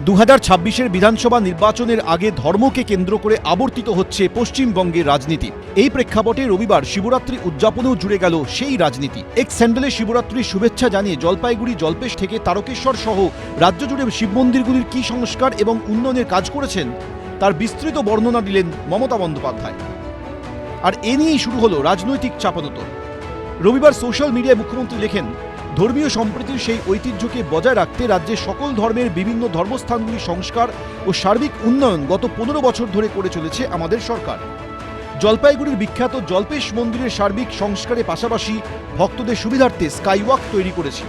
2026-এর বিধানসভা নির্বাচনের আগে ধর্মকে কেন্দ্র করে আবর্তিত হচ্ছে পশ্চিমবঙ্গের রাজনীতি। এই প্রেক্ষাপটে রবিবার শিবরাত্রি উদযাপনেও জুড়ে গেল সেই রাজনীতি। এক্স স্যান্ডেলে শিবরাত্রির শুভেচ্ছা জানিয়ে জলপাইগুড়ি, জল্পেশ থেকে তারকেশ্বর সহ রাজ্য জুড়ে শিব মন্দিরগুলির কী সংস্কার এবং উন্নয়নের কাজ করেছেন তার বিস্তৃত বর্ণনা দিলেন মমতা বন্দ্যোপাধ্যায়। আর এ নিয়েই শুরু হলো রাজনৈতিক চাপানোতর। রবিবার সোশ্যাল মিডিয়ায় মুখ্যমন্ত্রী লেখেন, ধর্মীয় সম্প্রীতির সেই ঐতিহ্যকে বজায় রাখতে রাজ্যের সকল ধর্মের বিভিন্ন ধর্মস্থানগুলির সংস্কার ও সার্বিক উন্নয়ন গত 15 বছর ধরে করে চলেছে আমাদের সরকার। জলপাইগুড়ির বিখ্যাত জল্পেশ মন্দিরের সার্বিক সংস্কারের পাশাপাশি ভক্তদের সুবিধার্থে স্কাইওয়াক তৈরি করেছি।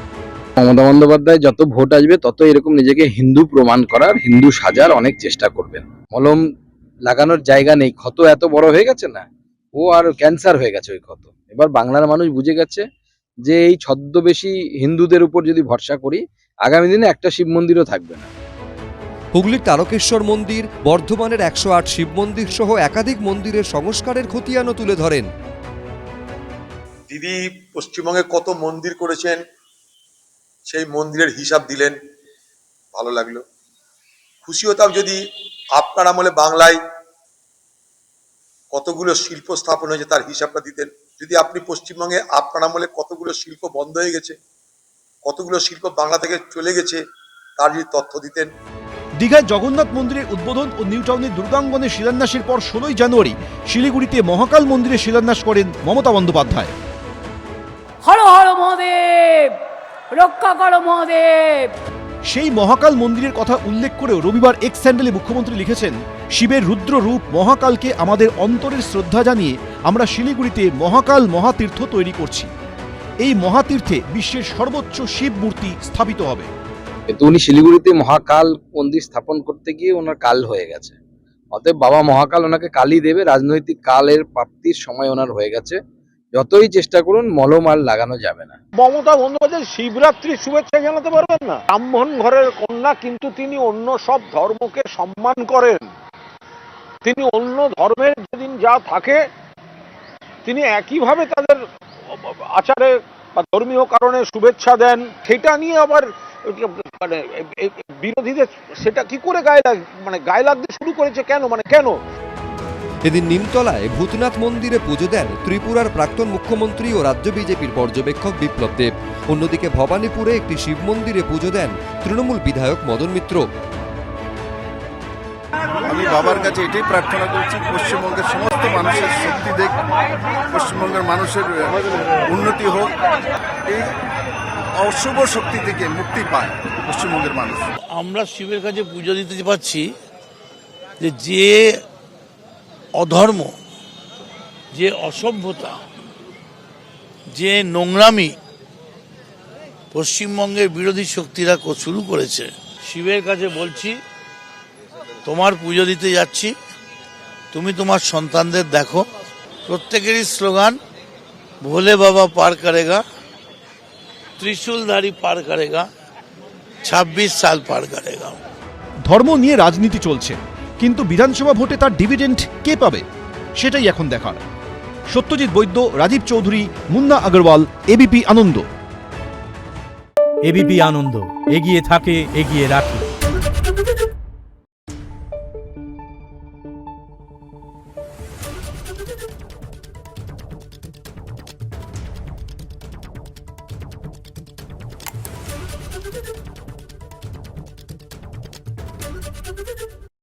মমতা বন্দ্যোপাধ্যায় যত ভোট আসবে তত এরকম নিজেকে হিন্দু প্রমাণ করার, হিন্দু সাজার অনেক চেষ্টা করবেন। মলম লাগানোর জায়গা নেই, ক্ষত এত বড় হয়ে গেছে না, ও আর ক্যান্সার হয়ে গেছে ওই ক্ষত। এবার বাংলার মানুষ বুঝে গেছে যে এই ছদ্মবেশী হিন্দুদের উপর যদি ভরসা করি, আগামী দিনে একটা শিব মন্দিরও থাকবে না। হুগলির তারকেশ্বর মন্দির, বর্ধমানের 108 শিব মন্দির সহ একাধিক মন্দিরের সংস্কারের খতিয়ানও তুলে ধরেন। দিদি পশ্চিমবঙ্গে কত মন্দির করেছেন সেই মন্দিরের হিসাব দিলেন, ভালো লাগলো। খুশি হতাম যদি আপনার আমলে বাংলায় কতগুলো শিল্প স্থাপন হয়েছে তার হিসাবটা দিতেন। যদি আপনি পশ্চিমবঙ্গে আপনার আমলে কতগুলো শিল্প বন্ধ হয়ে গেছে, কতগুলো শিল্প বাংলা থেকে চলে গেছে তার যদি তথ্য দিতেন। দীঘায় জগন্নাথ মন্দিরের উদ্বোধন ও নিউ টাউনের দুর্গাঙ্গনের শিলান্যাসের পর 16 জানুয়ারি শিলিগুড়িতে মহাকাল মন্দিরের শিলান্যাস করেন মমতা বন্দ্যোপাধ্যায়। হর হর মহাদেব, রক্ষা করো মহাদেব। সেই মহাকাল মন্দিরের কথা উল্লেখ করেও রবিবার এক্স স্যান্ডেলে মুখ্যমন্ত্রী লিখেছেন, শিবের রুদ্র রূপ মহাকালকে আমাদের অন্তরের শ্রদ্ধা জানিয়ে আমরা শিলিগুড়িতে মহাকাল মহাতীর্থ তৈরি করছি। এই মহাতীর্থে বিশ্বের সর্বোচ্চ শিব মূর্তি স্থাপিত হবে। কিন্তু উনি শিলিগুড়িতে মহাকাল মন্দির স্থাপন করতে গিয়ে ওনার কাল হয়ে গেছে। অতএব বাবা মহাকাল ওনাকে কালই দেবে। রাজনৈতিক কালের প্রাপ্তির সময় ওনার হয়ে গেছে। যতই চেষ্টা করুন, মলম আর লাগানো যাবে না। মমতা বন্দ্যোপাধ্যায় শিবরাত্রির শুভেচ্ছা জানাতে পারবেন না? ব্রাহ্মণ ঘরের কন্যা, কিন্তু তিনি অন্য সব ধর্মকে সম্মান করেন। তিনি অন্য ধর্মের যেদিন যা থাকে তিনি একইভাবে তাদের আচারে বা ধর্মীয় কারণে শুভেচ্ছা দেন। সেটা নিয়ে আবার মানে বিরোধীদের সেটা কি করে গায়ে লাগতে শুরু করেছে কেন? কেন? এদিন নিমতলায় ভূতনাথ মন্দিরে পুজো দেন ত্রিপুরার প্রাক্তন মুখ্যমন্ত্রী ও রাজ্য বিজেপির পর্যবেক্ষক বিপ্লব দেব। অন্যদিকে ভবানীপুরে একটি শিব মন্দিরে পুজো দেন তৃণমূল বিধায়ক মদন মিত্র। আমি বাবার কাছে এটাই প্রার্থনা করছি, পশ্চিমবঙ্গের সমস্ত মানুষের শক্তি দেখ, পশ্চিমবঙ্গের মানুষের উন্নতি হোক, এই অশুভ শক্তি থেকে মুক্তি পায় পশ্চিমবঙ্গের মানুষ। আমরা শিবের কাছে পুজো দিতে পারছি যে অধর্ম, যে অসভ্যতা, যে নোংরামি পশ্চিমবঙ্গের বিরোধী শক্তিরা শুরু করেছে, শিবের কাছে বলছি তোমার পুজো দিতে যাচ্ছি, তুমি তোমার সন্তানদের দেখো। প্রত্যেকেরই স্লোগান ভোলে বাবা পার করেগা, ত্রিশূলধারী পার করেগা, 26 সাল পার করেগা। ধর্ম নিয়ে রাজনীতি চলছে, কিন্তু বিধানসভা ভোটে তার ডিভিডেন্ড কে পাবে সেটাই এখন দেখার। সত্যজিৎ বৈদ্য, রাজীব চৌধুরী, মুন্না আগরওয়াল, এবিপি আনন্দ। এবিপি আনন্দ, এগিয়ে থাকে, এগিয়ে রাখে।